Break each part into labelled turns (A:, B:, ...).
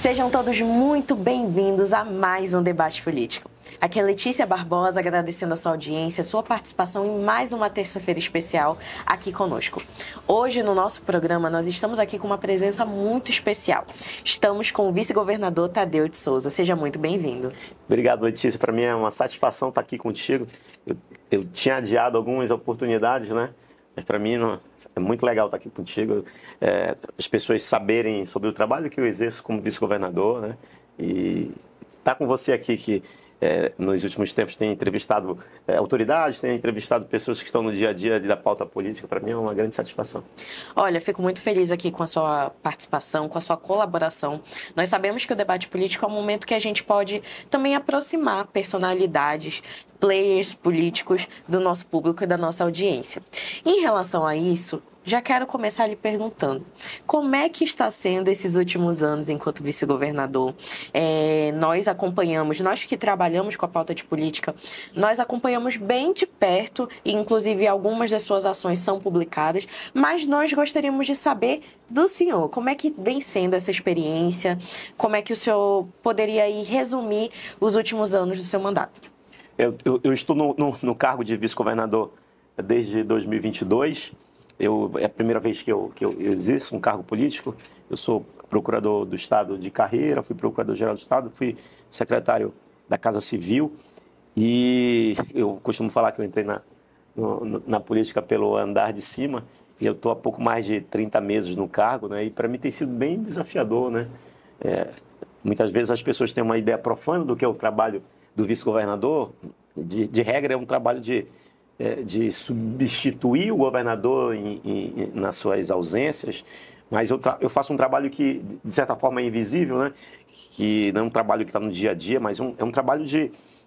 A: Sejam todos muito bem-vindos a mais um debate político. Aqui é Letícia Barbosa, agradecendo a sua audiência, a sua participação em mais uma terça-feira especial aqui conosco. Hoje, no nosso programa, nós estamos aqui com uma presença muito especial. Estamos com o vice-governador Thadeu de Souza. Seja muito bem-vindo.
B: Obrigado, Letícia. Para mim é uma satisfação estar aqui contigo. Eu tinha adiado algumas oportunidades, né? Mas para mim é muito legal estar aqui contigo. As pessoas saberem sobre o trabalho que eu exerço como vice-governador, né? E estar com você aqui que nos últimos tempos tem entrevistado autoridades, tem entrevistado pessoas que estão no dia a dia da pauta política, para mim é uma grande satisfação.
A: Olha, fico muito feliz aqui com a sua participação, com a sua colaboração. Nós sabemos que o debate político é um momento que a gente pode também aproximar personalidades, players políticos do nosso público e da nossa audiência. Em relação a isso, já quero começar lhe perguntando, como é que está sendo esses últimos anos enquanto vice-governador? Nós acompanhamos, nós que trabalhamos com a pauta de política, nós acompanhamos bem de perto, e inclusive algumas das suas ações são publicadas, mas nós gostaríamos de saber do senhor, como é que vem sendo essa experiência, como é que o senhor poderia aí resumir os últimos anos do seu mandato?
B: Eu estou no cargo de vice-governador desde 2022. É a primeira vez que eu exerço um cargo político. Eu sou procurador do Estado de carreira, fui procurador-geral do Estado, fui secretário da Casa Civil e eu costumo falar que eu entrei na política pelo andar de cima e eu estou há pouco mais de 30 meses no cargo, né? E para mim tem sido bem desafiador, né? Muitas vezes as pessoas têm uma ideia profana do que é o trabalho do vice-governador. De regra, é um trabalho de substituir o governador nas suas ausências, mas eu faço um trabalho que, de certa forma, é invisível, né? Que não é um trabalho que está no dia a dia, mas é um trabalho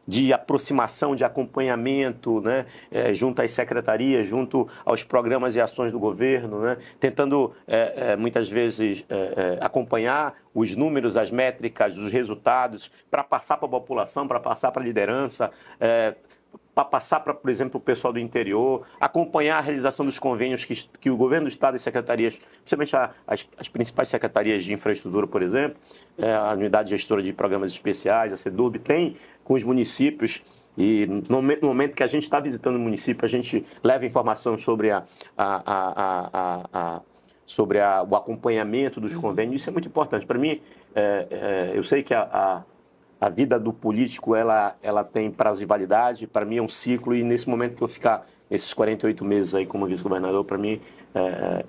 B: de aproximação, de acompanhamento, né? Junto às secretarias, junto aos programas e ações do governo, né? Tentando, muitas vezes, acompanhar os números, as métricas, os resultados, para passar para a população, para passar para a liderança, para passar para, por exemplo, o pessoal do interior, acompanhar a realização dos convênios que o governo do Estado e secretarias, principalmente as principais secretarias de infraestrutura, por exemplo, a Unidade Gestora de Programas Especiais, a SEDURB, tem com os municípios. E no momento que a gente está visitando o município, a gente leva informação sobre o acompanhamento dos convênios. Isso é muito importante. Para mim, eu sei que a vida do político, ela tem prazo de validade. Para mim é um ciclo e nesse momento que eu ficar esses 48 meses aí como vice-governador, para mim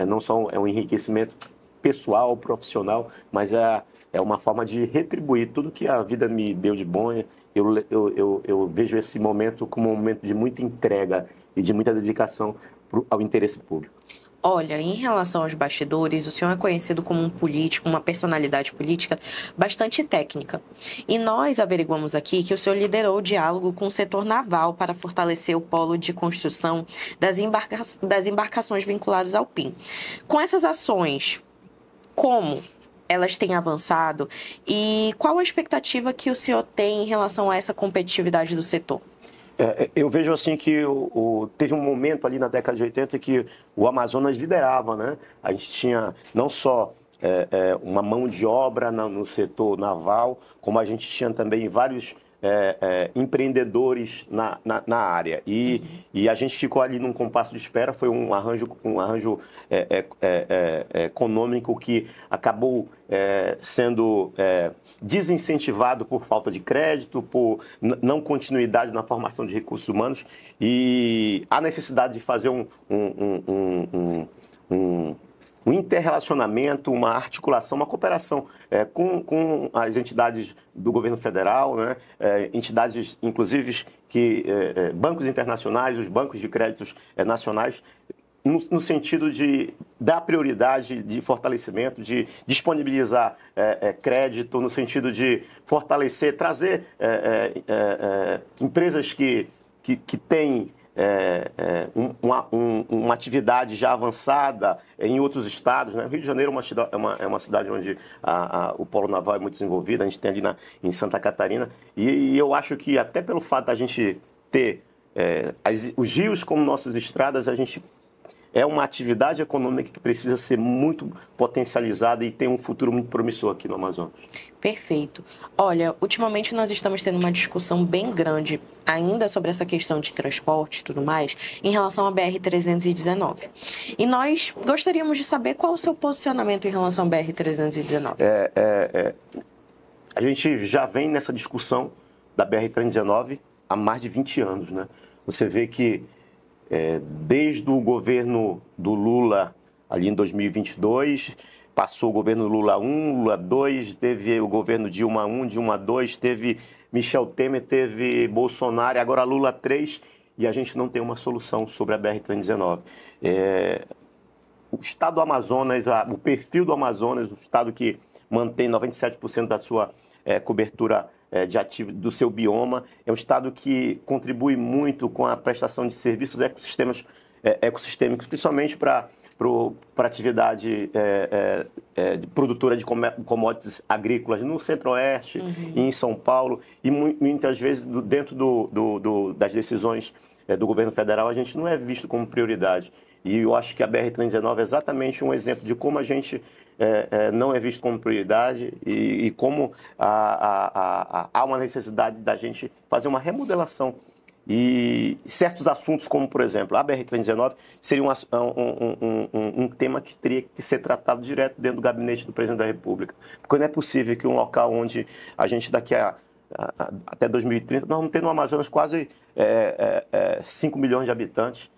B: não só um enriquecimento pessoal, profissional, mas é uma forma de retribuir tudo que a vida me deu de bom. Eu vejo esse momento como um momento de muita entrega e de muita dedicação ao interesse público.
A: Olha, em relação aos bastidores, o senhor é conhecido como um político, uma personalidade política bastante técnica. E nós averiguamos aqui que o senhor liderou o diálogo com o setor naval para fortalecer o polo de construção das embarcações vinculadas ao PIM. Com essas ações, como elas têm avançado e qual a expectativa que o senhor tem em relação a essa competitividade do setor?
B: Eu vejo assim que teve um momento ali na década de 80 que o Amazonas liderava, né? A gente tinha não só uma mão de obra no setor naval, como a gente tinha também vários empreendedores na área. E a gente ficou ali num compasso de espera, foi um arranjo econômico que acabou sendo desincentivado por falta de crédito, por não continuidade na formação de recursos humanos e a necessidade de fazer um interrelacionamento, uma articulação, uma cooperação com as entidades do governo federal, né? Entidades, inclusive, bancos internacionais, os bancos de créditos nacionais, no sentido de dar prioridade de fortalecimento, de disponibilizar crédito, no sentido de fortalecer, trazer empresas que têm uma atividade já avançada em outros estados, né? Rio de Janeiro é uma cidade onde o polo naval é muito desenvolvido, a gente tem ali em Santa Catarina, e eu acho que até pelo fato da gente ter os rios como nossas estradas, a gente é uma atividade econômica que precisa ser muito potencializada e tem um futuro muito promissor aqui no Amazonas.
A: Perfeito. Olha, ultimamente nós estamos tendo uma discussão bem grande ainda sobre essa questão de transporte e tudo mais, em relação à BR-319. E nós gostaríamos de saber qual o seu posicionamento em relação à BR-319.
B: A gente já vem nessa discussão da BR-319 há mais de 20 anos, né? Você vê que desde o governo do Lula, ali em 2022, passou o governo Lula 1, Lula 2, teve o governo Dilma 1, Dilma 2, teve Michel Temer, teve Bolsonaro, agora Lula 3, e a gente não tem uma solução sobre a BR-319. O estado do Amazonas, o perfil do Amazonas, o estado que mantém 97% da sua cobertura de ativo do seu bioma, é um estado que contribui muito com a prestação de serviços ecossistêmicos, principalmente para atividade produtora de commodities agrícolas no Centro-Oeste e em São Paulo, e muitas vezes dentro das decisões do governo federal a gente não é visto como prioridade. E eu acho que a BR-319 é exatamente um exemplo de como a gente não é visto como prioridade e como há uma necessidade da gente fazer uma remodelação. E certos assuntos, como, por exemplo, a BR-319, seria um tema que teria que ser tratado direto dentro do gabinete do presidente da República. Porque não é possível que um local onde a gente daqui até 2030, nós vamos ter no Amazonas quase 5 milhões de habitantes.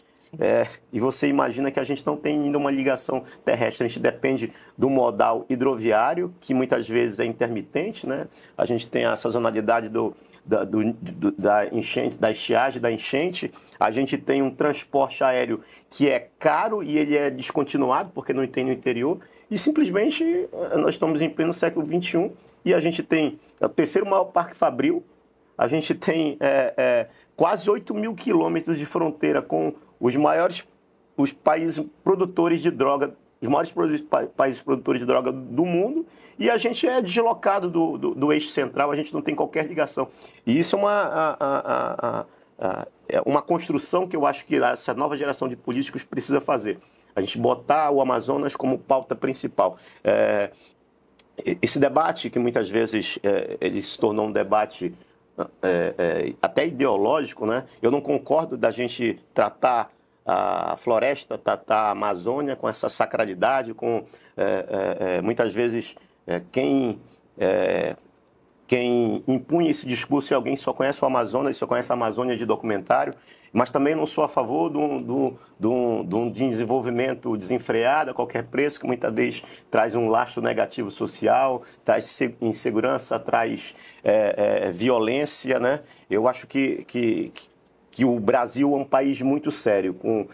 B: E você imagina que a gente não tem ainda uma ligação terrestre, a gente depende do modal hidroviário, que muitas vezes é intermitente, né? A gente tem a sazonalidade da enchente, da estiagem, da enchente. A gente tem um transporte aéreo que é caro e ele é descontinuado porque não tem no interior. E simplesmente nós estamos em pleno século XXI e a gente tem o terceiro maior parque fabril, a gente tem quase 8 mil quilômetros de fronteira com os países produtores de droga, os maiores países produtores de droga do mundo, e a gente é deslocado do eixo central, a gente não tem qualquer ligação. E isso é uma construção que eu acho que essa nova geração de políticos precisa fazer. A gente botar o Amazonas como pauta principal. Esse debate, que muitas vezes ele se tornou um debate até ideológico, né? Eu não concordo da gente tratar a floresta, tratar a Amazônia com essa sacralidade, com muitas vezes quem impunha esse discurso é alguém que só conhece o Amazonas, só conhece a Amazônia de documentário, mas também não sou a favor de um desenvolvimento desenfreado a qualquer preço, que muitas vezes traz um lastro negativo social, traz insegurança, traz violência, né? Eu acho que o Brasil é um país muito sério, com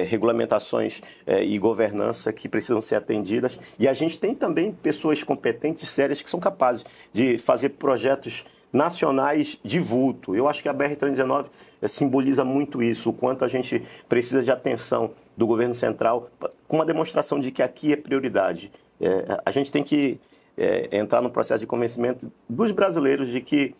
B: regulamentações e governança que precisam ser atendidas. E a gente tem também pessoas competentes, sérias, que são capazes de fazer projetos nacionais de vulto. Eu acho que a BR-319 simboliza muito isso, o quanto a gente precisa de atenção do governo central, com uma demonstração de que aqui é prioridade. A gente tem que entrar no processo de convencimento dos brasileiros de que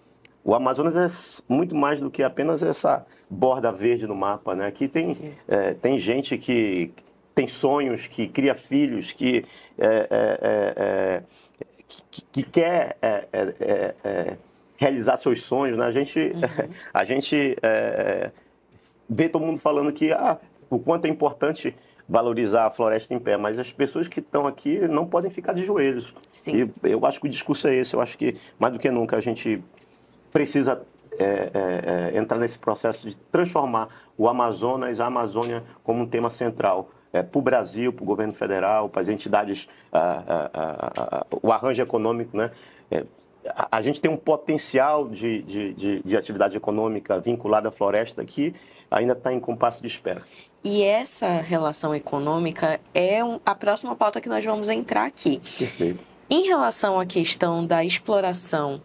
B: o Amazonas é muito mais do que apenas essa borda verde no mapa, né? Aqui tem gente que tem sonhos, que cria filhos, que quer realizar seus sonhos, né? A gente vê todo mundo falando que o quanto é importante valorizar a floresta em pé, mas as pessoas que estão aqui não podem ficar de joelhos. Sim. E eu acho que o discurso é esse, eu acho que mais do que nunca a gente precisa entrar nesse processo de transformar o Amazonas, a Amazônia, como um tema central para o Brasil, para o governo federal, para as entidades, o arranjo econômico, né? A gente tem um potencial de atividade econômica vinculada à floresta que ainda está em compasso de espera.
A: E essa relação econômica é a próxima pauta que nós vamos entrar aqui.
B: Perfeito.
A: Em relação à questão da exploração,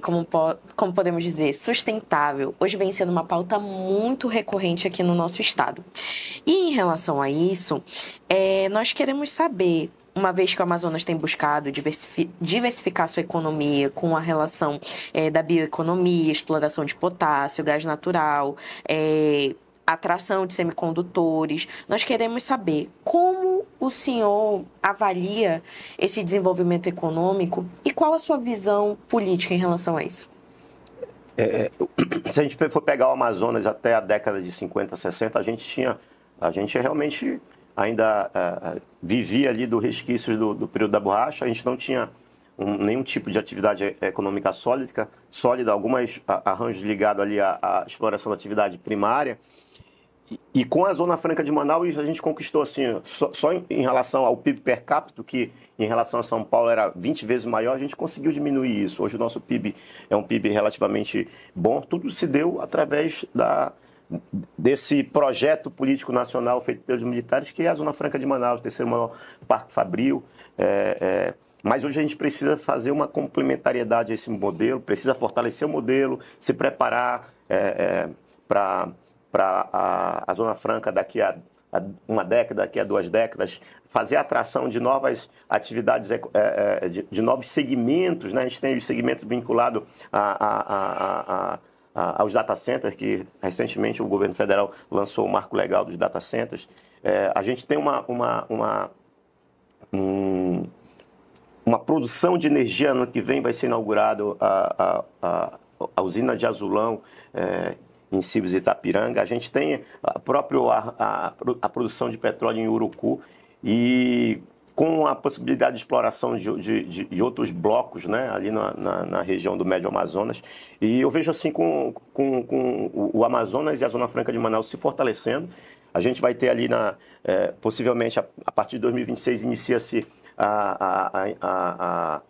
A: como podemos dizer, sustentável, hoje vem sendo uma pauta muito recorrente aqui no nosso estado. E em relação a isso, nós queremos saber, uma vez que o Amazonas tem buscado diversificar sua economia com a relação da bioeconomia, exploração de potássio, gás natural, atração de semicondutores. Nós queremos saber como o senhor avalia esse desenvolvimento econômico e qual a sua visão política em relação a isso?
B: Se a gente for pegar o Amazonas até a década de 50, 60, a gente realmente ainda vivia ali do resquícios do período da borracha, a gente não tinha nenhum tipo de atividade econômica sólida, alguns arranjos ligados ali à exploração da atividade primária. E com a Zona Franca de Manaus, a gente conquistou, assim, só em relação ao PIB per capita, que em relação a São Paulo era 20 vezes maior, a gente conseguiu diminuir isso. Hoje o nosso PIB é um PIB relativamente bom. Tudo se deu através desse projeto político nacional feito pelos militares, que é a Zona Franca de Manaus, o terceiro maior parque fabril. Mas hoje a gente precisa fazer uma complementariedade a esse modelo, precisa fortalecer o modelo, se preparar para a Zona Franca daqui a uma década, daqui a 2 décadas, fazer a atração de novas atividades, de novos segmentos, né? A gente tem os segmentos vinculados aos data centers, que recentemente o governo federal lançou o marco legal dos data centers. A gente tem uma produção de energia. Ano que vem vai ser inaugurado a usina de Azulão, em Cibes e Itapiranga. A gente tem a produção de petróleo em Urucu, e com a possibilidade de exploração de outros blocos, né, ali na região do Médio Amazonas. E eu vejo assim com o Amazonas e a Zona Franca de Manaus se fortalecendo. A gente vai ter ali, possivelmente, a partir de 2026, inicia-se a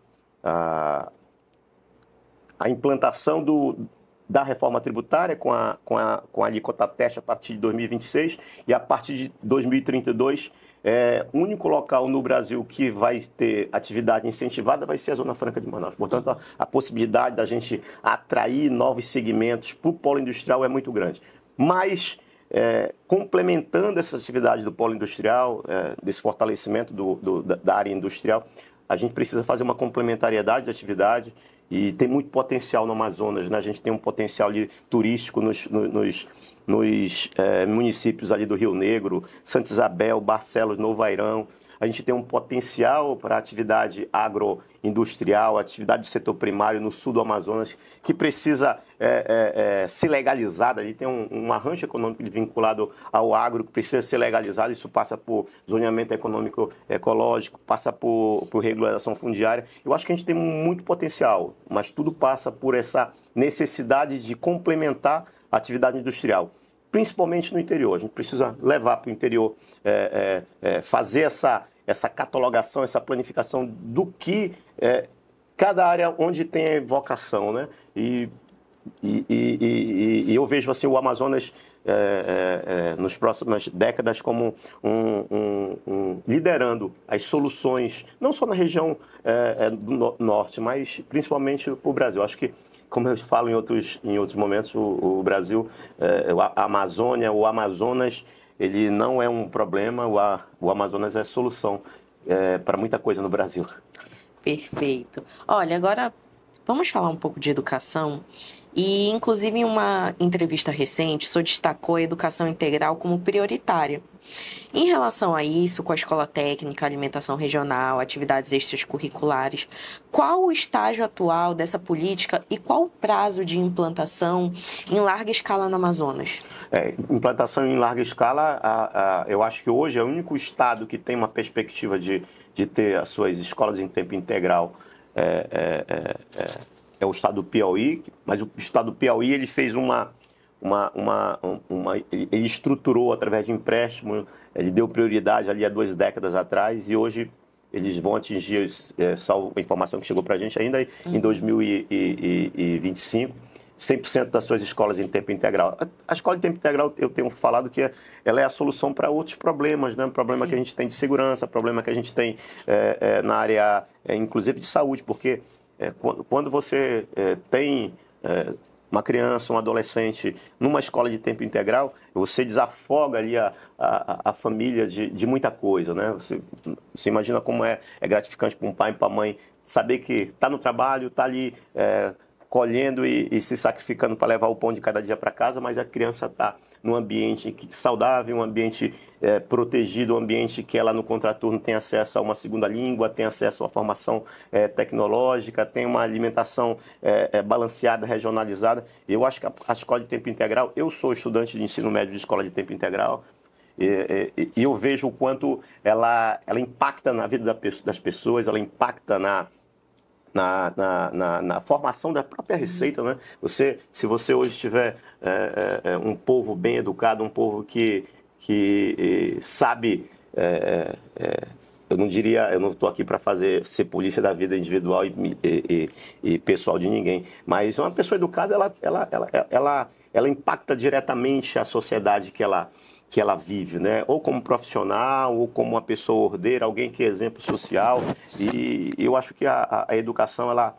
B: implantação da reforma tributária com a alíquota teste a partir de 2026, e a partir de 2032, o único local no Brasil que vai ter atividade incentivada vai ser a Zona Franca de Manaus. Portanto, a possibilidade da gente atrair novos segmentos para o polo industrial é muito grande. Mas, complementando essa atividade do polo industrial, desse fortalecimento da área industrial, a gente precisa fazer uma complementariedade de atividade, e tem muito potencial no Amazonas, né? A gente tem um potencial ali turístico nos municípios ali do Rio Negro, Santa Isabel, Barcelos, Novo Airão. A gente tem um potencial para atividade agroindustrial, atividade do setor primário no sul do Amazonas, que precisa ser legalizada. Ali tem um arranjo econômico vinculado ao agro que precisa ser legalizado. Isso passa por zoneamento econômico ecológico, passa por regularização fundiária. Eu acho que a gente tem muito potencial, mas tudo passa por essa necessidade de complementar a atividade industrial, principalmente no interior. A gente precisa levar para o interior, fazer essa catalogação, essa planificação do que cada área onde tem vocação, né? E eu vejo assim o Amazonas nas próximas décadas como liderando as soluções, não só na região do norte, mas principalmente para o Brasil. Acho que, como eu falo em outros momentos, o Brasil, a Amazônia, o Amazonas, ele não é um problema, o Amazonas é solução para muita coisa no Brasil.
A: Perfeito. Olha, agora vamos falar um pouco de educação. E, inclusive, em uma entrevista recente, o senhor destacou a educação integral como prioritária. Em relação a isso, com a escola técnica, alimentação regional, atividades extracurriculares, qual o estágio atual dessa política e qual o prazo de implantação em larga escala no Amazonas?
B: Implantação em larga escala, eu acho que hoje é o único estado que tem uma perspectiva de ter as suas escolas em tempo integral. É o estado do Piauí, mas o estado do Piauí ele fez ele estruturou através de empréstimo, ele deu prioridade ali há 2 décadas atrás, e hoje eles vão atingir, salvo a informação que chegou para a gente ainda em 2025, 100% das suas escolas em tempo integral. A escola em tempo integral, eu tenho falado que ela é a solução para outros problemas, né? Problema que a gente tem de segurança, problema que a gente tem na área, inclusive de saúde, porque quando você tem uma criança, um adolescente numa escola de tempo integral, você desafoga ali a família de muita coisa, né? Você imagina como é gratificante para um pai e para a mãe saber que está no trabalho, está ali colhendo e se sacrificando para levar o pão de cada dia para casa, mas a criança está num ambiente saudável, um ambiente protegido, um ambiente que ela no contraturno tem acesso a uma segunda língua, tem acesso a uma formação tecnológica, tem uma alimentação balanceada, regionalizada. Eu acho que a escola de tempo integral, eu sou estudante de ensino médio de escola de tempo integral, e eu vejo o quanto ela impacta na vida das pessoas, ela impacta na formação da própria receita, né? Se você hoje tiver um povo bem educado, um povo que sabe, eu não estou aqui para ser polícia da vida individual e pessoal de ninguém, mas uma pessoa educada, ela impacta diretamente a sociedade que ela vive, né? Ou como profissional, ou como uma pessoa ordeira, alguém que é exemplo social. E eu acho que a educação, ela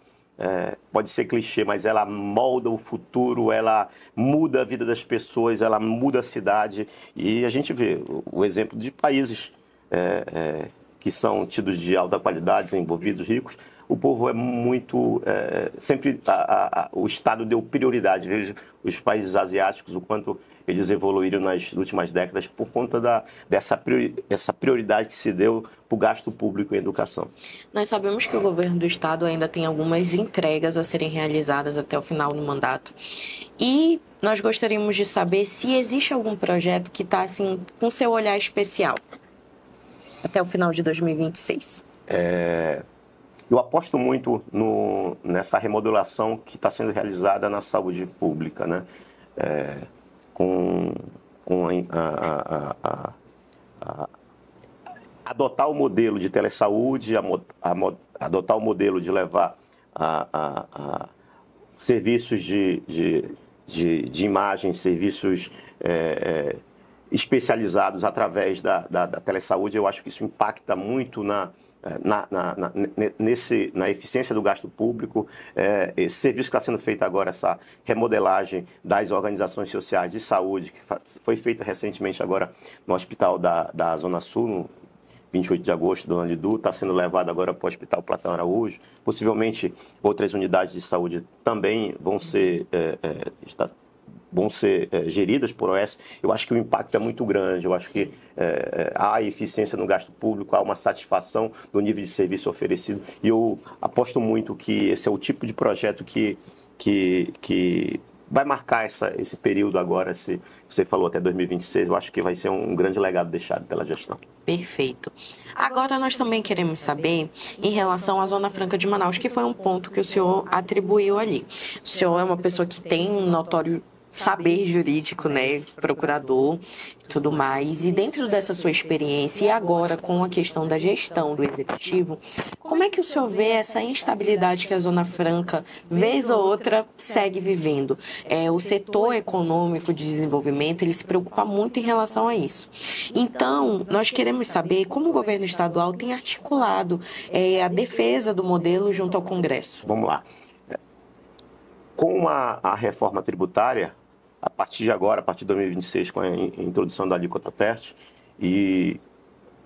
B: pode ser clichê, mas ela molda o futuro, ela muda a vida das pessoas, ela muda a cidade. E a gente vê o exemplo de países que são tidos de alta qualidade, desenvolvidos, ricos. O povo é muito... sempre o Estado deu prioridade. Veja os países asiáticos, o quanto eles evoluíram nas últimas décadas por conta dessa prioridade que se deu para o gasto público em educação.
A: Nós sabemos que o governo do estado ainda tem algumas entregas a serem realizadas até o final do mandato. E nós gostaríamos de saber se existe algum projeto que está assim, com seu olhar especial até o final de 2026.
B: Eu aposto muito nessa remodelação que está sendo realizada na saúde pública, né? Com adotar o modelo de telesaúde, adotar o modelo de levar serviços de imagem, serviços especializados através da telesaúde. Eu acho que isso impacta muito na eficiência do gasto público. Esse serviço que está sendo feito agora, essa remodelagem das organizações sociais de saúde, que foi feita recentemente agora no hospital da Zona Sul, no 28 de agosto, Dona Lidu, está sendo levado agora para o Hospital Platão Araújo. Possivelmente outras unidades de saúde também vão ser geridas por OS. Eu acho que o impacto é muito grande. Eu acho que há eficiência no gasto público, há uma satisfação no nível de serviço oferecido. E eu aposto muito que esse é o tipo de projeto que vai marcar esse período agora. Se você falou até 2026, eu acho que vai ser um grande legado deixado pela gestão.
A: Perfeito. Agora nós também queremos saber em relação à Zona Franca de Manaus, que foi um ponto que o senhor atribuiu ali. O senhor é uma pessoa que tem um notório saber jurídico, né, procurador e tudo mais. E dentro dessa sua experiência e agora com a questão da gestão do executivo, como é que o senhor vê essa instabilidade que a Zona Franca, vez ou outra, segue vivendo? O setor econômico de desenvolvimento, ele se preocupa muito em relação a isso. Então, nós queremos saber como o governo estadual tem articulado a defesa do modelo junto ao Congresso.
B: Vamos lá. Com a reforma tributária, a partir de agora, a partir de 2026, com a introdução da alíquota TERT, e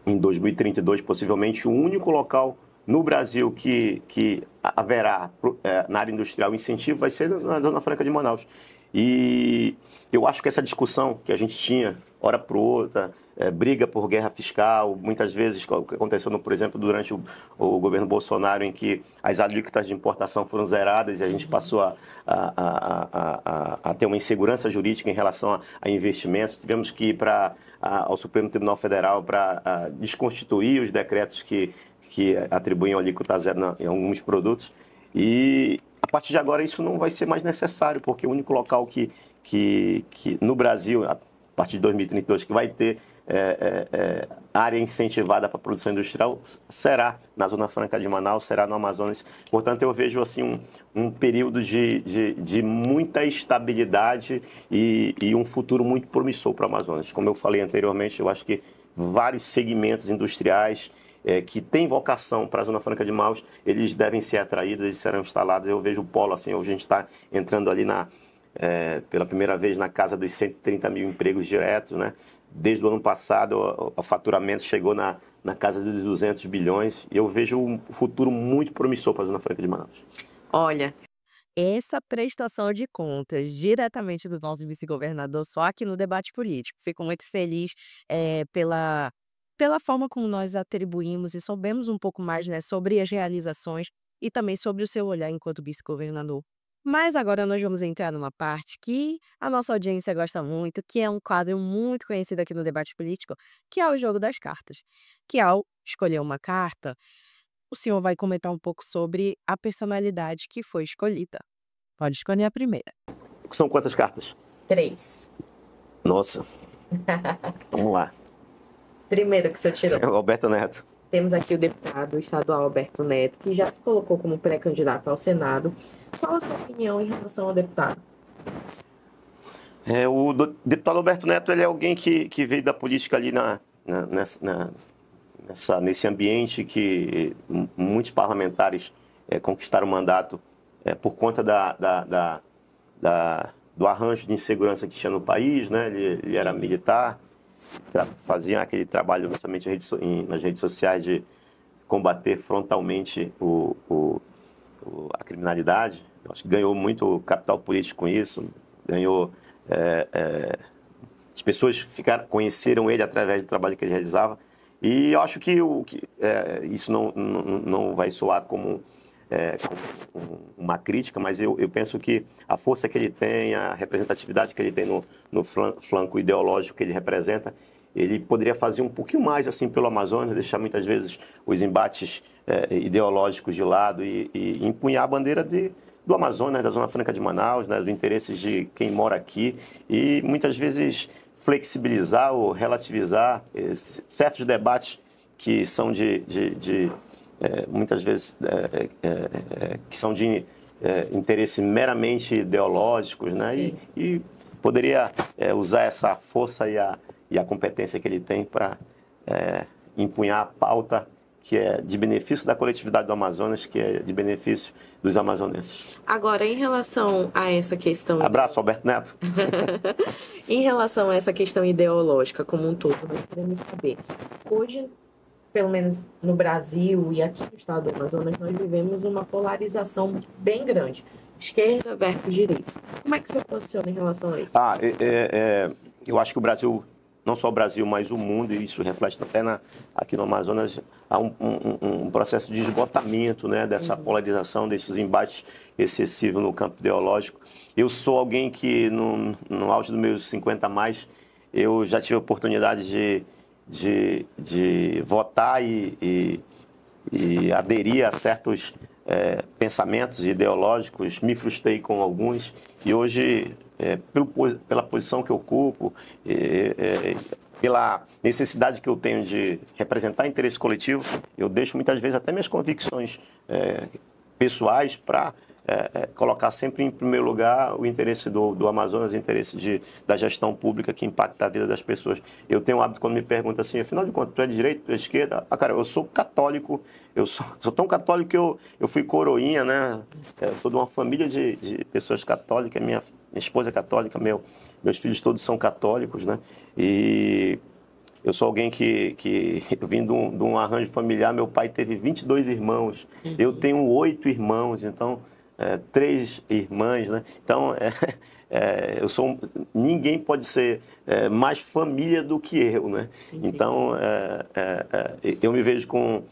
B: em 2032, possivelmente, o único local no Brasil que haverá na área industrial incentivo vai ser na Zona Franca de Manaus. E eu acho que essa discussão que a gente tinha, hora por outra, briga por guerra fiscal, muitas vezes, o que aconteceu, por exemplo, durante o governo Bolsonaro, em que as alíquotas de importação foram zeradas e a gente passou a ter uma insegurança jurídica em relação a investimentos. Tivemos que ir ao Supremo Tribunal Federal para desconstituir os decretos que atribuíam alíquota zero em alguns produtos. E a partir de agora isso não vai ser mais necessário, porque o único local que no Brasil, a partir de 2032, que vai ter área incentivada para a produção industrial será na Zona Franca de Manaus, será no Amazonas. Portanto, eu vejo assim um período de muita estabilidade e um futuro muito promissor para o Amazonas. Como eu falei anteriormente, eu acho que vários segmentos industriais que têm vocação para a Zona Franca de Manaus, eles devem ser atraídos, eles serão instalados. Eu vejo o polo assim, hoje a gente está entrando ali pela primeira vez na casa dos 130 mil empregos diretos, né? Desde o ano passado, o faturamento chegou na casa dos 200 bilhões e eu vejo um futuro muito promissor para a Zona Franca de Manaus.
A: Olha,
C: essa prestação de contas diretamente do nosso vice-governador só aqui no debate político. Fico muito feliz, pela forma como nós atribuímos e soubemos um pouco mais, né, sobre as realizações e também sobre o seu olhar enquanto vice-governador. Mas agora nós vamos entrar numa parte que a nossa audiência gosta muito, que é um quadro muito conhecido aqui no debate político, que é o jogo das cartas. Que ao escolher uma carta, o senhor vai comentar um pouco sobre a personalidade que foi escolhida. Pode escolher a primeira.
B: São quantas cartas?
A: 3.
B: Nossa, vamos lá.
A: Primeiro que o senhor tirou.
B: Alberto Neto.
A: Temos aqui o deputado estadual Alberto Neto, que já se colocou como pré-candidato ao Senado. Qual a sua opinião em relação ao deputado?
B: Deputado Alberto Neto, ele é alguém que veio da política ali nesse ambiente que muitos parlamentares conquistaram o mandato por conta do arranjo de insegurança que tinha no país, né? Ele era militar, fazia aquele trabalho justamente nas redes sociais de combater frontalmente a criminalidade. Eu acho que ganhou muito capital político com isso, ganhou... as pessoas conheceram ele através do trabalho que ele realizava. E eu acho que isso não vai soar como uma crítica, mas eu penso que a força que ele tem, a representatividade que ele tem no flanco ideológico que ele representa, ele poderia fazer um pouquinho mais assim pelo Amazonas, deixar muitas vezes os embates ideológicos de lado e empunhar a bandeira do Amazonas, da Zona Franca de Manaus, né, dos interesses de quem mora aqui e muitas vezes flexibilizar ou relativizar certos debates que são muitas vezes que são de interesse meramente ideológicos, né? E poderia usar essa força e a competência que ele tem para empunhar a pauta que é de benefício da coletividade do Amazonas, que é de benefício dos amazonenses.
A: Agora, em relação a essa questão...
B: Abraço, Alberto Neto.
A: Em relação a essa questão ideológica como um todo, nós queremos saber. Hoje, pelo menos no Brasil e aqui no estado do Amazonas, nós vivemos uma polarização bem grande. Esquerda versus direita. Como é que você posiciona em relação a isso?
B: Eu acho que o Brasil... Não só o Brasil, mas o mundo, e isso reflete até aqui no Amazonas, há um processo de esgotamento, né, dessa polarização, desses embates excessivos no campo ideológico. Eu sou alguém que, no auge dos meus 50 a mais, eu já tive a oportunidade de votar e aderir a certos pensamentos ideológicos, me frustrei com alguns, e hoje... pela posição que eu ocupo, pela necessidade que eu tenho de representar interesse coletivo, eu deixo muitas vezes até minhas convicções pessoais para colocar sempre em primeiro lugar o interesse do Amazonas, o interesse da gestão pública que impacta a vida das pessoas. Eu tenho o hábito, quando me perguntam assim, afinal de contas, tu é de direita, tu é de esquerda? Cara, eu sou católico, eu sou tão católico que eu fui coroinha, né? Sou de uma família de pessoas católicas, minha esposa é católica, meus filhos todos são católicos, né? E eu sou alguém que eu vim de um arranjo familiar, meu pai teve 22 irmãos, eu tenho 8 irmãos, então... 3 irmãs, né? Então, ninguém pode ser mais família do que eu, né? Então, eu me vejo com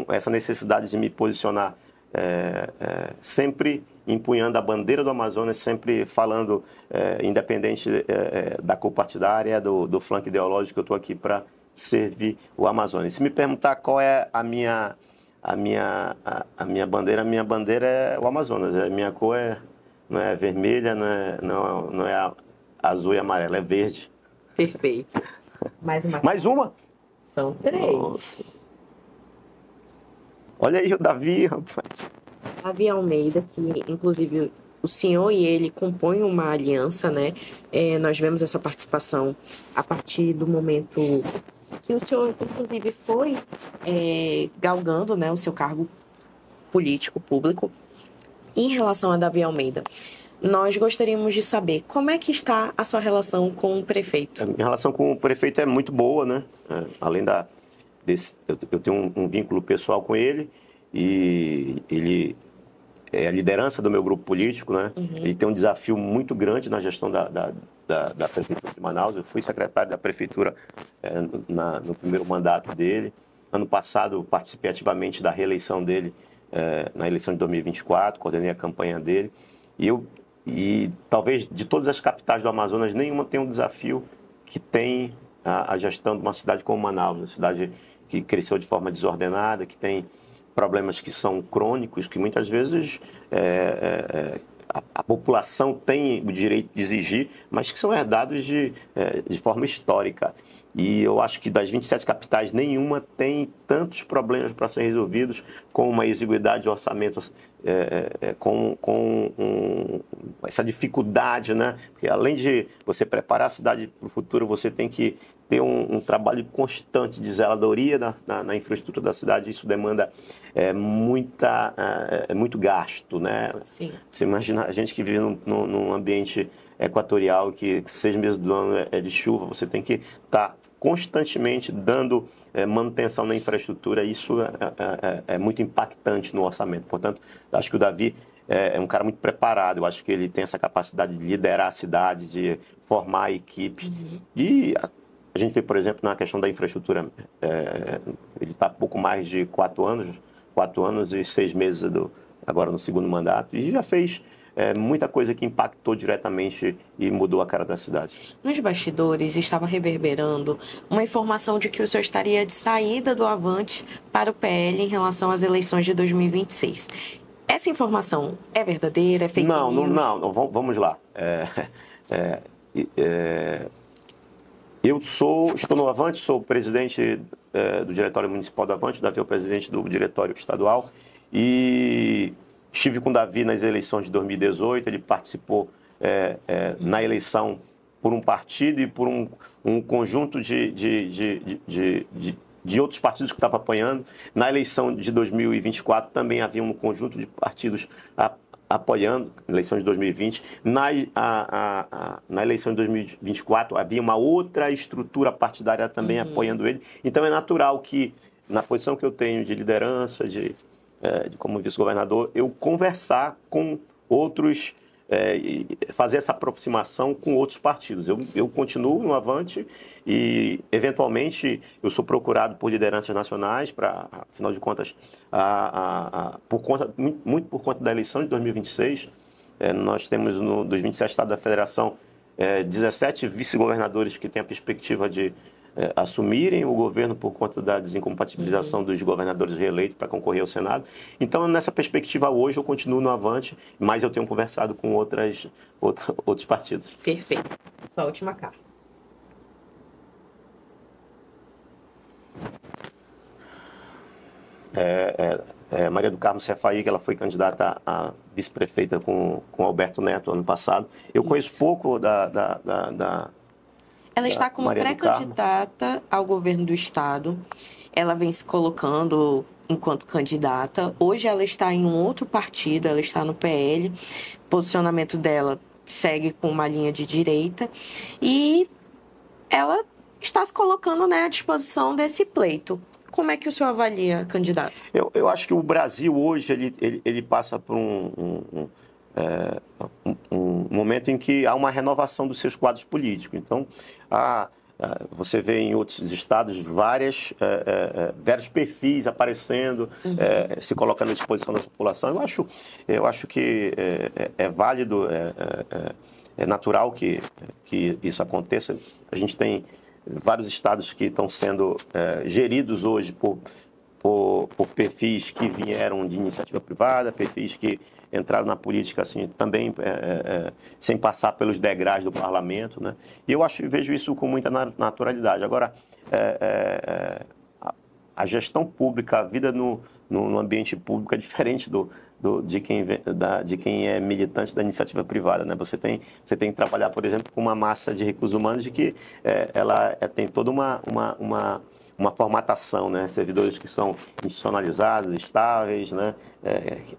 B: essa necessidade de me posicionar sempre empunhando a bandeira do Amazonas, sempre falando, independente da cor partidária, do flanco ideológico, eu estou aqui para servir o Amazonas. Se me perguntar qual é a minha bandeira é o Amazonas. A minha cor não é vermelha, não é azul e amarela, é verde.
A: Perfeito.
B: Mais uma?
A: São 3.
B: Nossa. Olha aí o Davi, rapaz.
A: Davi Almeida, que inclusive o senhor e ele compõem uma aliança, né? Nós vemos essa participação a partir do momento que o senhor, inclusive, foi galgando, né, o seu cargo político público. Em relação a Davi Almeida, nós gostaríamos de saber como é que está a sua relação com o prefeito.
B: A minha relação com o prefeito é muito boa, né? Além eu tenho um vínculo pessoal com ele e ele é a liderança do meu grupo político, né? Ele tem um desafio muito grande na gestão da Prefeitura de Manaus. Eu fui secretário da Prefeitura no primeiro mandato dele. Ano passado, participei ativamente da reeleição dele na eleição de 2024, coordenei a campanha dele. E talvez de todas as capitais do Amazonas, nenhuma tem um desafio que tem a gestão de uma cidade como Manaus, uma cidade que cresceu de forma desordenada, que tem problemas que são crônicos, que muitas vezes a população tem o direito de exigir, mas que são herdados de forma histórica. E eu acho que das 27 capitais, nenhuma tem tantos problemas para serem resolvidos, com uma exiguidade de orçamento, essa dificuldade, né? Porque além de você preparar a cidade para o futuro, você tem que ter um trabalho constante de zeladoria na infraestrutura da cidade. Isso demanda muito gasto, né?
A: Sim.
B: Você imagina a gente que vive num ambiente equatorial, que 6 meses do ano é de chuva, você tem que estar constantemente dando manutenção na infraestrutura. Isso é muito impactante no orçamento. Portanto, acho que o Davi é um cara muito preparado. Eu acho que ele tem essa capacidade de liderar a cidade, de formar a equipe. E a gente vê, por exemplo, na questão da infraestrutura, ele está há pouco mais de 4 anos e 6 meses agora no segundo mandato, e já fez muita coisa que impactou diretamente e mudou a cara da cidade.
A: Nos bastidores estava reverberando uma informação de que o senhor estaria de saída do Avante para o PL em relação às eleições de 2026. Essa informação é verdadeira, é fake news?
B: Não, vamos lá. Eu estou no Avante, sou presidente do Diretório Municipal do Avante, o Davi é o presidente do Diretório Estadual, e estive com o Davi nas eleições de 2018, ele participou na eleição por um partido e por um conjunto de outros partidos que estavam apoiando. Na eleição de 2024 também havia um conjunto de partidos apoiando, na eleição de 2020. Na eleição de 2024 havia uma outra estrutura partidária também apoiando ele. Então é natural que, na posição que eu tenho de liderança, como vice-governador, eu conversar com outros, fazer essa aproximação com outros partidos. Eu continuo no Avante e, eventualmente, eu sou procurado por lideranças nacionais, afinal de contas, muito por conta da eleição de 2026, nós temos dos 27 estados da federação 17 vice-governadores que têm a perspectiva de assumirem o governo por conta da desincompatibilização dos governadores reeleitos para concorrer ao Senado. Então, nessa perspectiva, hoje eu continuo no Avante, mas eu tenho conversado com outros partidos.
A: Perfeito. Sua última carta.
B: Maria do Carmo Cefaí, que ela foi candidata a vice-prefeita com Alberto Neto ano passado. Eu conheço pouco
A: Ela está como pré-candidata ao governo do estado. Ela vem se colocando enquanto candidata. Hoje ela está em um outro partido, ela está no PL. O posicionamento dela segue com uma linha de direita. E ela está se colocando, né, à disposição desse pleito. Como é que o senhor avalia, candidato?
B: Eu acho que o Brasil hoje ele passa por um momento em que há uma renovação dos seus quadros políticos. Então, você vê em outros estados vários perfis aparecendo, se colocando à disposição da população. Eu acho que é válido, é natural que isso aconteça. A gente tem vários estados que estão sendo geridos hoje por perfis que vieram de iniciativa privada, perfis que entraram na política assim, também sem passar pelos degraus do parlamento, né? E eu vejo isso com muita naturalidade. Agora, a gestão pública, a vida no ambiente público é diferente de quem é militante da iniciativa privada, né? Você tem que trabalhar, por exemplo, com uma massa de recursos humanos de que ela tem toda uma formatação, né? Servidores que são institucionalizados, estáveis, né?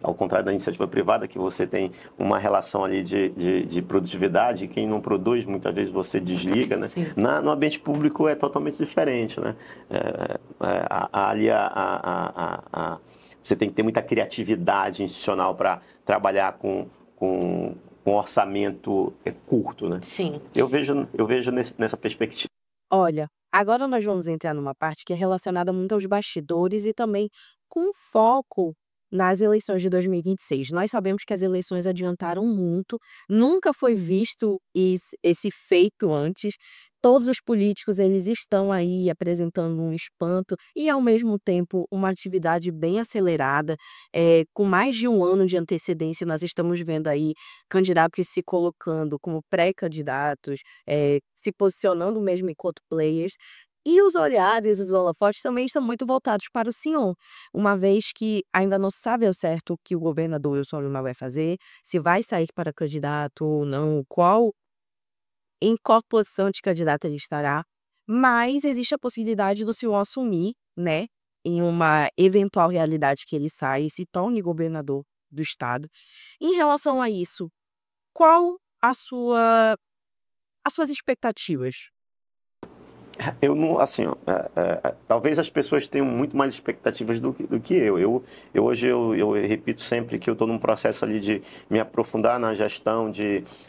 B: Ao contrário da iniciativa privada, que você tem uma relação ali de produtividade, quem não produz, muitas vezes você desliga, né? No ambiente público é totalmente diferente, né? Ali você tem que ter muita criatividade institucional para trabalhar com orçamento curto, né?
A: Sim.
B: Eu vejo nessa perspectiva.
C: Olha, agora nós vamos entrar numa parte que é relacionada muito aos bastidores e também com foco nas eleições de 2026. Nós sabemos que as eleições adiantaram muito, nunca foi visto esse feito antes. Todos os políticos eles estão aí apresentando um espanto e, ao mesmo tempo, uma atividade bem acelerada. Com mais de um ano de antecedência, nós estamos vendo aí candidatos se colocando como pré-candidatos, se posicionando mesmo enquanto players. E os olhares, os holofotes também estão muito voltados para o senhor, uma vez que ainda não se sabe ao certo o que o governador Wilson Lima vai fazer, se vai sair para candidato ou não, em qual posição de candidato ele estará, mas existe a possibilidade do senhor assumir, né, em uma eventual realidade que ele saia e se torne governador do estado. Em relação a isso, qual as suas expectativas?
B: Eu não, assim, ó, talvez as pessoas tenham muito mais expectativas do que eu. Hoje eu repito sempre que eu estou num processo ali de me aprofundar na gestão,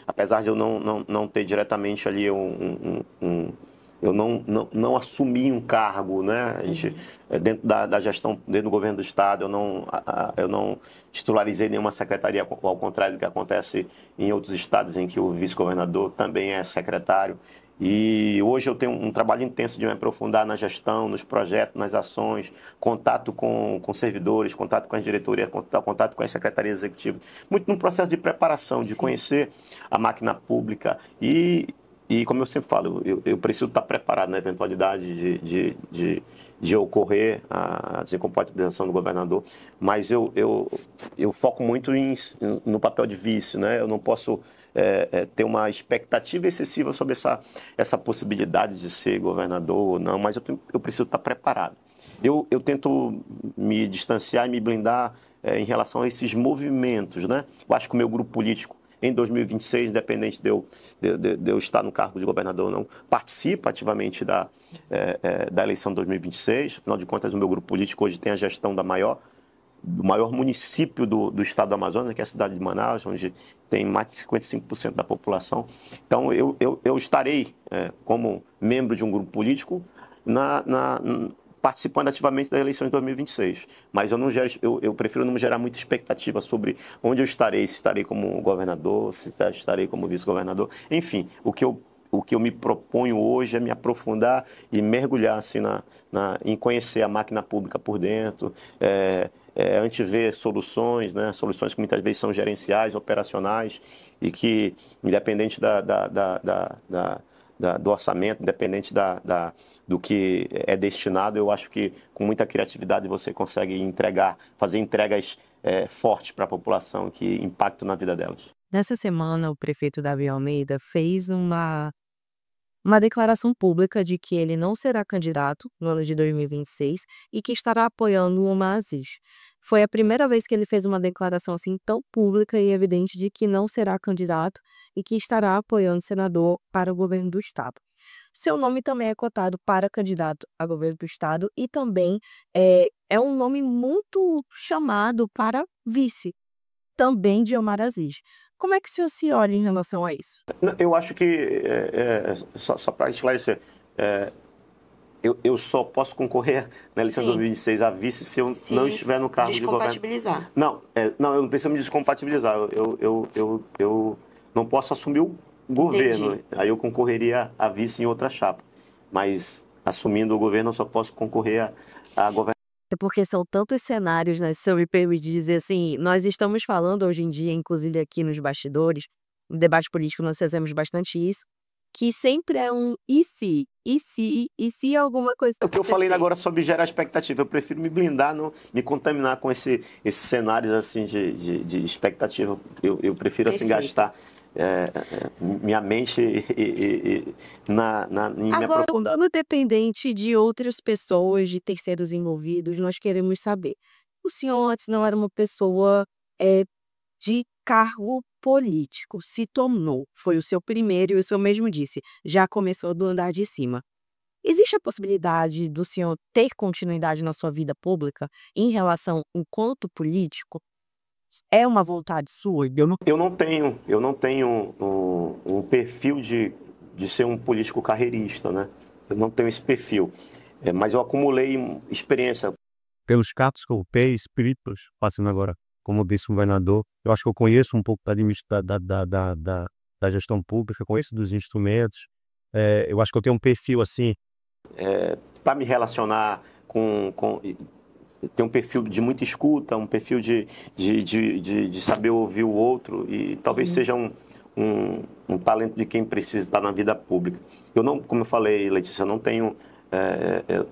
B: apesar de eu não ter diretamente ali eu não assumi um cargo, né? A gente, dentro da gestão, dentro do governo do estado, eu não titularizei nenhuma secretaria, ao contrário do que acontece em outros estados em que o vice-governador também é secretário. E hoje eu tenho um trabalho intenso de me aprofundar na gestão, nos projetos, nas ações, contato com servidores, contato com as diretorias, contato com as secretarias executivas. Muito num processo de preparação, de conhecer a máquina pública e como eu sempre falo, eu preciso estar preparado na eventualidade de ocorrer a desincompatibilização do governador, mas eu foco muito no papel de vice, né? Eu não posso ter uma expectativa excessiva sobre essa possibilidade de ser governador ou não, mas eu preciso estar preparado. Eu tento me distanciar e me blindar em relação a esses movimentos, né? Eu acho que o meu grupo político, em 2026, independente de eu estar no cargo de governador ou não, participa ativamente da eleição de 2026. Afinal de contas, o meu grupo político hoje tem a gestão do maior município do estado do Amazonas, que é a cidade de Manaus, onde tem mais de 55% da população. Então, eu estarei, como membro de um grupo político, participando ativamente das eleições de 2026. Mas eu prefiro não gerar muita expectativa sobre onde eu estarei, se estarei como governador, se estarei como vice-governador. Enfim, o que eu me proponho hoje é me aprofundar e mergulhar assim, em conhecer a máquina pública por dentro, antever soluções, né? Soluções que muitas vezes são gerenciais, operacionais, e que, independente do orçamento, independente do que é destinado, eu acho que com muita criatividade você consegue fazer entregas fortes para a população que impactam na vida delas.
C: Nessa semana, o prefeito Davi Almeida fez uma declaração pública de que ele não será candidato no ano de 2026 e que estará apoiando o Omar Aziz. Foi a primeira vez que ele fez uma declaração assim tão pública e evidente de que não será candidato e que estará apoiando o senador para o governo do estado. Seu nome também é cotado para candidato a governo do estado e também é um nome muito chamado para vice, também de Omar Aziz. Como é que o senhor se olha em relação a isso?
B: Eu acho que, só para esclarecer, eu só posso concorrer na eleição de 2026 a vice se eu não estiver no cargo de governo.
A: Descompatibilizar.
B: Não, eu não preciso me descompatibilizar. Eu não posso assumir o governo.
A: Entendi.
B: Aí eu concorreria a vice em outra chapa. Mas assumindo o governo, eu só posso concorrer a governo.
C: É porque são tantos cenários, né, se eu me permitir dizer assim, nós estamos falando hoje em dia, inclusive aqui nos bastidores, no debate político nós fazemos bastante isso, que sempre é um e se alguma coisa
B: O que eu falei
C: acontecer?
B: agora sobre gerar expectativa, eu prefiro me blindar, não me contaminar com esses cenários assim de expectativa. Eu prefiro assim
A: Perfeito.
B: gastar minha mente em me
C: Agora, no dependente de outras pessoas, de terceiros envolvidos, nós queremos saber. O senhor antes não era uma pessoa de cargo político, se tornou, foi o seu primeiro e o senhor mesmo disse, já começou do andar de cima. Existe a possibilidade do senhor ter continuidade na sua vida pública em relação enquanto político? É uma vontade sua?
B: Eu não tenho um perfil de ser um político carreirista, né? Eu não tenho esse perfil. Mas eu acumulei experiência.
D: Pelos cargos que eu ocupei, espíritos, passando agora como vice-governador, eu acho que eu conheço um pouco da gestão pública, conheço dos instrumentos. Eu acho que eu tenho um perfil assim.
B: Para me relacionar tem um perfil de muita escuta, um perfil de saber ouvir o outro, e talvez seja um talento de quem precisa estar na vida pública. Eu não, como eu falei, Letícia, eu não tenho,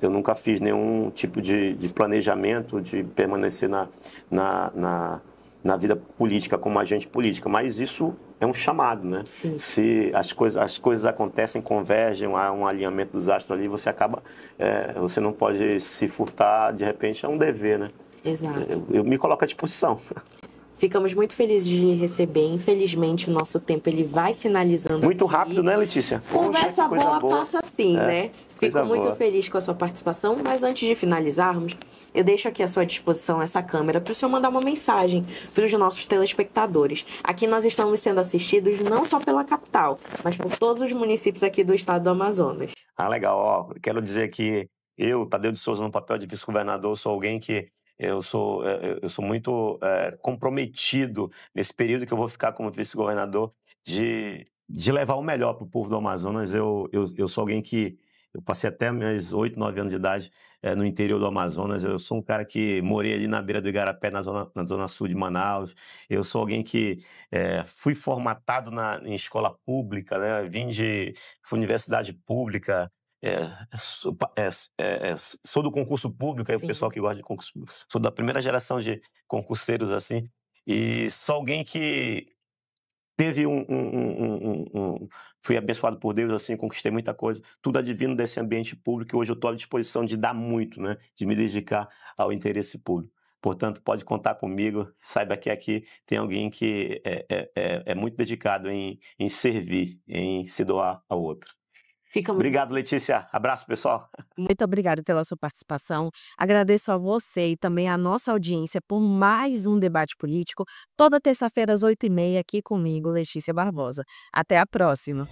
B: eu nunca fiz nenhum tipo de planejamento de permanecer na vida política como agente política, mas isso é um chamado, né?
A: Sim.
B: Se as coisas acontecem, convergem, há um alinhamento dos astros ali, você acaba, você não pode se furtar, de repente é um dever, né?
A: Exato.
B: Eu me coloco à disposição.
A: Ficamos muito felizes de lhe receber. Infelizmente, o nosso tempo ele vai finalizando
B: Muito
A: aqui.
B: rápido, né, Letícia?
A: Conversa
B: Poxa, que coisa
A: boa passa assim, né? Fico muito
B: boa.
A: feliz com a sua participação, mas antes de finalizarmos, eu deixo aqui à sua disposição essa câmera para o senhor mandar uma mensagem para os nossos telespectadores. Aqui nós estamos sendo assistidos não só pela capital, mas por todos os municípios aqui do estado do Amazonas.
B: Legal. Ó, quero dizer que eu, Tadeu de Souza, no papel de vice-governador, sou alguém que eu sou muito comprometido nesse período que eu vou ficar como vice-governador de levar o melhor para o povo do Amazonas. Eu sou alguém que eu passei até meus 8, 9 anos de idade no interior do Amazonas. Eu sou um cara que morei ali na beira do Igarapé, na zona sul de Manaus. Eu sou alguém que fui formatado em escola pública, né? Vim de universidade pública. Sou do concurso público, aí o pessoal que gosta de concurso, sou da primeira geração de concurseiros assim, e sou alguém que teve fui abençoado por Deus, assim, conquistei muita coisa, tudo advindo desse ambiente público, e hoje eu estou à disposição de dar muito, né, de me dedicar ao interesse público. Portanto, pode contar comigo, saiba que aqui tem alguém que é muito dedicado em servir, em se doar ao outro. Obrigado, Letícia. Abraço, pessoal.
C: Muito obrigada pela sua participação. Agradeço a você e também à nossa audiência por mais um debate político, toda terça-feira às 8h30 aqui comigo, Letícia Barbosa. Até a próxima.